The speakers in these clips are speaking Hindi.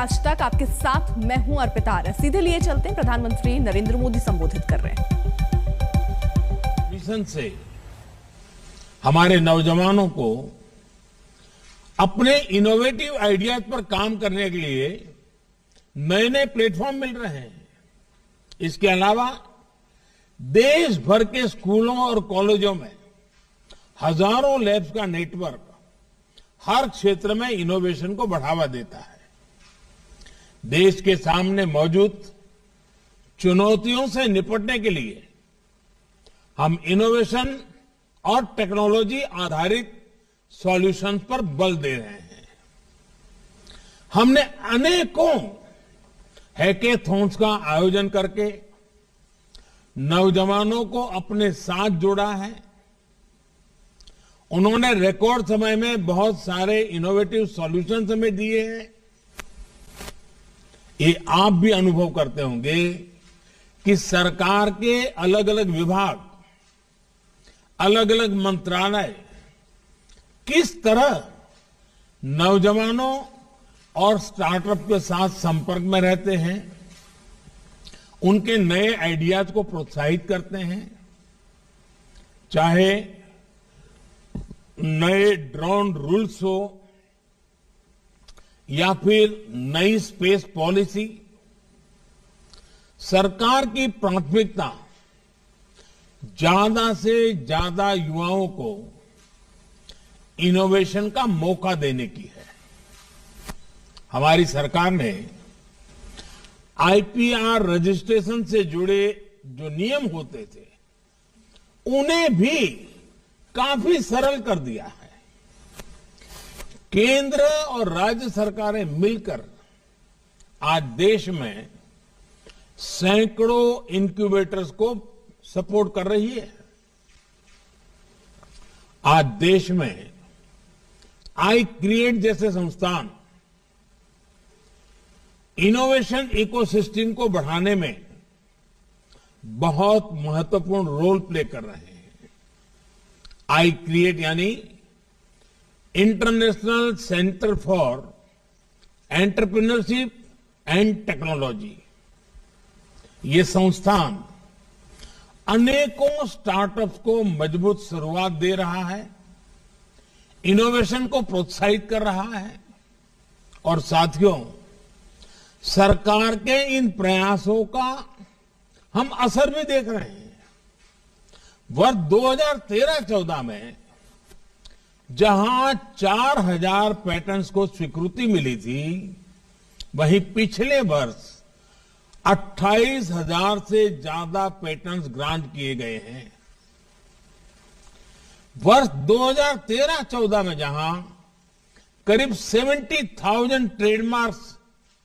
आज तक। आपके साथ मैं हूं अर्पिता आर्य। सीधे लिए चलते हैं, प्रधानमंत्री नरेंद्र मोदी संबोधित कर रहे हैं। मिशन से हमारे नौजवानों को अपने इनोवेटिव आइडियाज पर काम करने के लिए नए नए प्लेटफॉर्म मिल रहे हैं। इसके अलावा देश भर के स्कूलों और कॉलेजों में हजारों लैब्स का नेटवर्क हर क्षेत्र में इनोवेशन को बढ़ावा देता है। देश के सामने मौजूद चुनौतियों से निपटने के लिए हम इनोवेशन और टेक्नोलॉजी आधारित सॉल्यूशंस पर बल दे रहे हैं। हमने अनेकों हैकेथॉन्स का आयोजन करके नौजवानों को अपने साथ जोड़ा है। उन्होंने रिकॉर्ड समय में बहुत सारे इनोवेटिव सॉल्यूशंस हमें दिए हैं। ये आप भी अनुभव करते होंगे कि सरकार के अलग अलग विभाग, अलग अलग मंत्रालय किस तरह नौजवानों और स्टार्टअप के साथ संपर्क में रहते हैं, उनके नए आइडियाज को प्रोत्साहित करते हैं। चाहे नए ड्रोन रूल्स हो या फिर नई स्पेस पॉलिसी, सरकार की प्राथमिकता ज्यादा से ज्यादा युवाओं को इनोवेशन का मौका देने की है। हमारी सरकार ने आईपीआर रजिस्ट्रेशन से जुड़े जो नियम होते थे उन्हें भी काफी सरल कर दिया है। केंद्र और राज्य सरकारें मिलकर आज देश में सैकड़ों इनक्यूबेटर्स को सपोर्ट कर रही है। आज देश में आई क्रिएट जैसे संस्थान इनोवेशन इकोसिस्टम को बढ़ाने में बहुत महत्वपूर्ण रोल प्ले कर रहे हैं। आई क्रिएट यानी international centre for entrepreneurship and technology, ये संस्थान अनेकों स्टार्टअप्स को मजबूत शुरुआत दे रहा है, इनोवेशन को प्रोत्साहित कर रहा है और साथियों, सरकार के इन प्रयासों का हम असर भी देख रहे हैं। वर्ष 2013-14 में जहां 4000 पैटेंट्स को स्वीकृति मिली थी, वहीं पिछले वर्ष 28,000 से ज्यादा पेटेंट्स ग्रांट किए गए हैं। वर्ष 2013-14 में जहां करीब 70,000 ट्रेडमार्क्स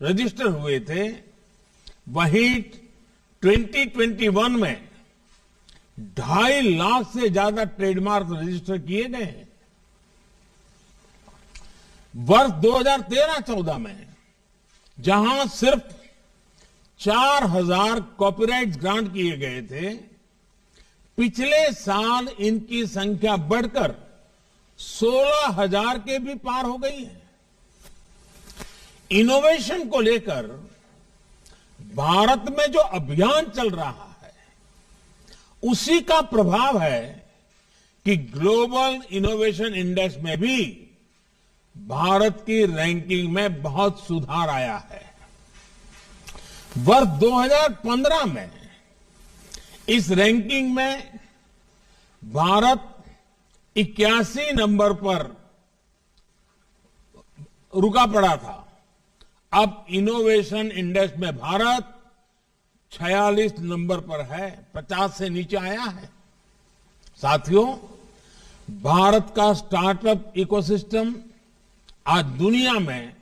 रजिस्टर हुए थे, वहीं 2021 में 2.5 लाख से ज्यादा ट्रेडमार्क रजिस्टर किए गए हैं। वर्ष 2013-14 में जहां सिर्फ 4,000 कॉपीराइट ग्रांट किए गए थे, पिछले साल इनकी संख्या बढ़कर 16,000 के भी पार हो गई है। इनोवेशन को लेकर भारत में जो अभियान चल रहा है, उसी का प्रभाव है कि ग्लोबल इनोवेशन इंडेक्स में भी भारत की रैंकिंग में बहुत सुधार आया है। वर्ष 2015 में इस रैंकिंग में भारत 81 नंबर पर रुका पड़ा था। अब इनोवेशन इंडेक्स में भारत 46 नंबर पर है, 50 से नीचे आया है। साथियों, भारत का स्टार्टअप इकोसिस्टम आज दुनिया में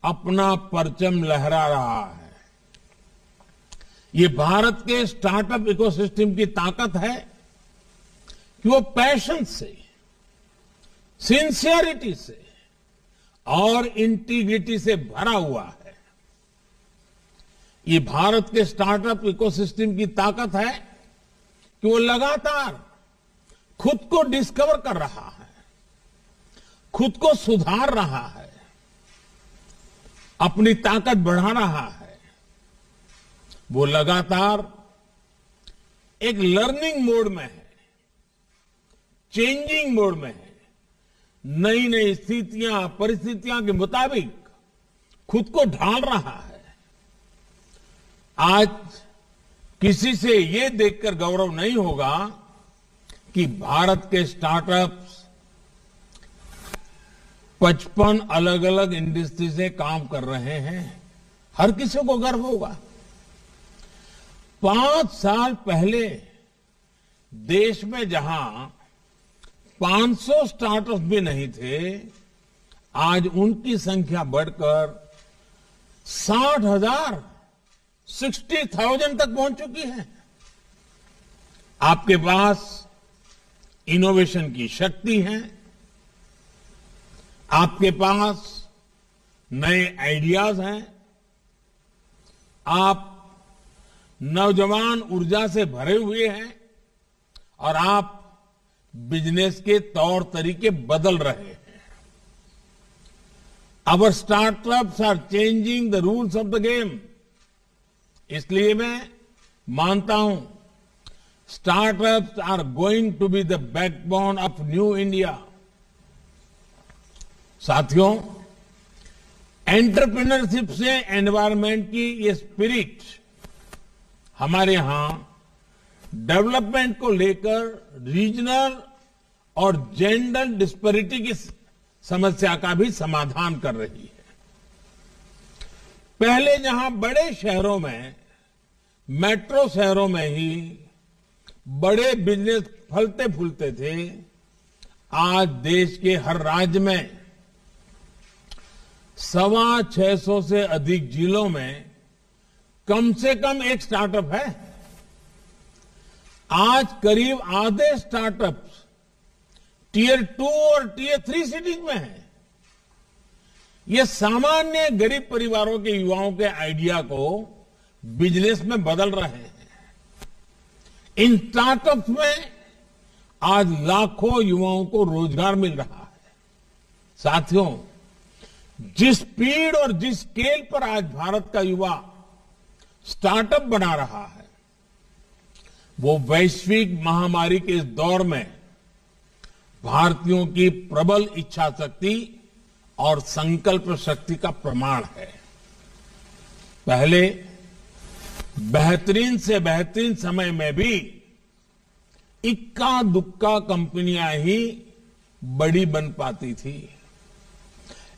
अपना परचम लहरा रहा है। ये भारत के स्टार्टअप इकोसिस्टम की ताकत है कि वो पैशन से, सिंसियरिटी से और इंटीग्रिटी से भरा हुआ है। ये भारत के स्टार्टअप इकोसिस्टम की ताकत है कि वो लगातार खुद को डिस्कवर कर रहा है, खुद को सुधार रहा है। अपनी ताकत बढ़ा रहा है, वो लगातार एक लर्निंग मोड में है, चेंजिंग मोड में है, नई नई स्थितियां परिस्थितियों के मुताबिक खुद को ढाल रहा है। आज किसी से ये देखकर गौरव नहीं होगा कि भारत के स्टार्टअप्स 55 अलग अलग इंडस्ट्री से काम कर रहे हैं। हर किसी को गर्व होगा। 5 साल पहले देश में जहां 500 स्टार्टअप भी नहीं थे, आज उनकी संख्या बढ़कर 60,000 60,000 तक पहुंच चुकी है। आपके पास इनोवेशन की शक्ति है, आपके पास नए आइडियाज हैं, आप नौजवान ऊर्जा से भरे हुए हैं और आप बिजनेस के तौर तरीके बदल रहे हैं। Our startups are changing the rules of the game. इसलिए मैं मानता हूं startups are going to be the backbone of new India. साथियों, एंटरप्रेन्योरशिप से एनवायरमेंट की ये स्पिरिट हमारे यहां डेवलपमेंट को लेकर रीजनल और जेंडर डिस्पैरिटी की समस्या का भी समाधान कर रही है। पहले जहां बड़े शहरों में, मेट्रो शहरों में ही बड़े बिजनेस फलते फूलते थे, आज देश के हर राज्य में 650 से अधिक जिलों में कम से कम एक स्टार्टअप है। आज करीब आधे स्टार्टअप्स टियर 2 और टियर 3 सिटीज में है। ये सामान्य गरीब परिवारों के युवाओं के आइडिया को बिजनेस में बदल रहे हैं। इन स्टार्टअप्स में आज लाखों युवाओं को रोजगार मिल रहा है। साथियों, जिस स्पीड और जिस स्केल पर आज भारत का युवा स्टार्टअप बना रहा है, वो वैश्विक महामारी के इस दौर में भारतीयों की प्रबल इच्छा शक्ति और संकल्प शक्ति का प्रमाण है। पहले बेहतरीन से बेहतरीन समय में भी इक्का दुक्का कंपनियां ही बड़ी बन पाती थी,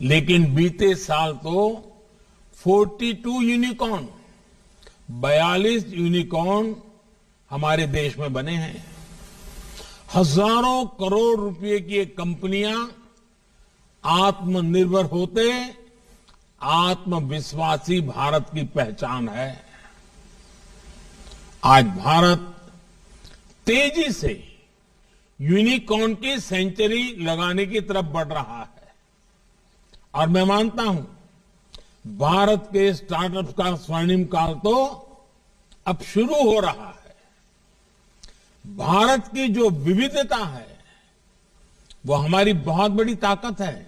लेकिन बीते साल तो 42 यूनिकॉर्न 42 यूनिकॉर्न हमारे देश में बने हैं। हजारों करोड़ रुपए की ये कंपनियां आत्मनिर्भर होते आत्मविश्वासी भारत की पहचान है। आज भारत तेजी से यूनिकॉर्न की सेंचुरी लगाने की तरफ बढ़ रहा है और मैं मानता हूं भारत के स्टार्टअप का स्वर्णिम काल तो अब शुरू हो रहा है। भारत की जो विविधता है वो हमारी बहुत बड़ी ताकत है।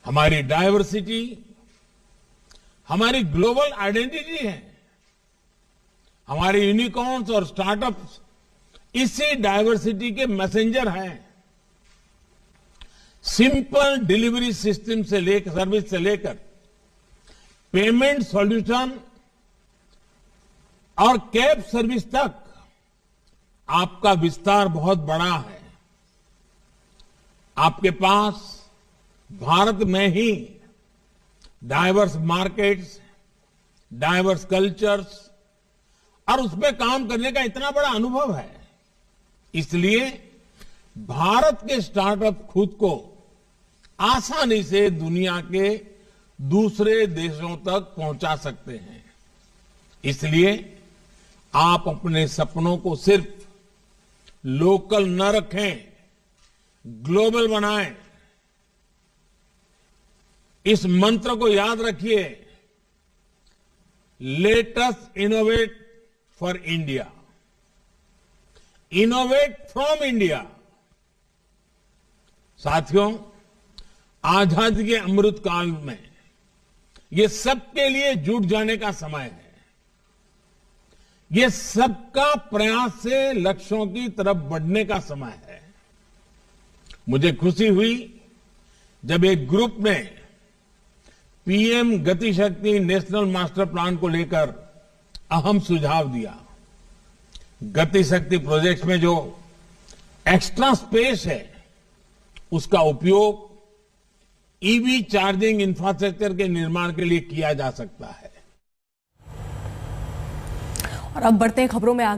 हमारी डायवर्सिटी हमारी ग्लोबल आइडेंटिटी है। हमारे यूनिकॉर्न्स और स्टार्टअप्स इसी डायवर्सिटी के मैसेंजर हैं। सिंपल डिलीवरी सिस्टम से लेकर सर्विस से लेकर पेमेंट सॉल्यूशन और कैब सर्विस तक आपका विस्तार बहुत बड़ा है। आपके पास भारत में ही डाइवर्स मार्केट्स, डाइवर्स कल्चर्स और उसमें काम करने का इतना बड़ा अनुभव है। इसलिए भारत के स्टार्टअप खुद को आसानी से दुनिया के दूसरे देशों तक पहुंचा सकते हैं। इसलिए आप अपने सपनों को सिर्फ लोकल न रखें, ग्लोबल बनाएं। इस मंत्र को याद रखिए, let us innovate for India, innovate from India. साथियों, आजादी के अमृत काल में ये सबके लिए जुट जाने का समय है। ये सबका प्रयास से लक्ष्यों की तरफ बढ़ने का समय है। मुझे खुशी हुई जब एक ग्रुप ने पीएम गति शक्ति नेशनल मास्टर प्लान को लेकर अहम सुझाव दिया। गति शक्ति प्रोजेक्ट में जो एक्स्ट्रा स्पेस है उसका उपयोग ईवी चार्जिंग इंफ्रास्ट्रक्चर के निर्माण के लिए किया जा सकता है। और अब बढ़ते हैं खबरों में आगे।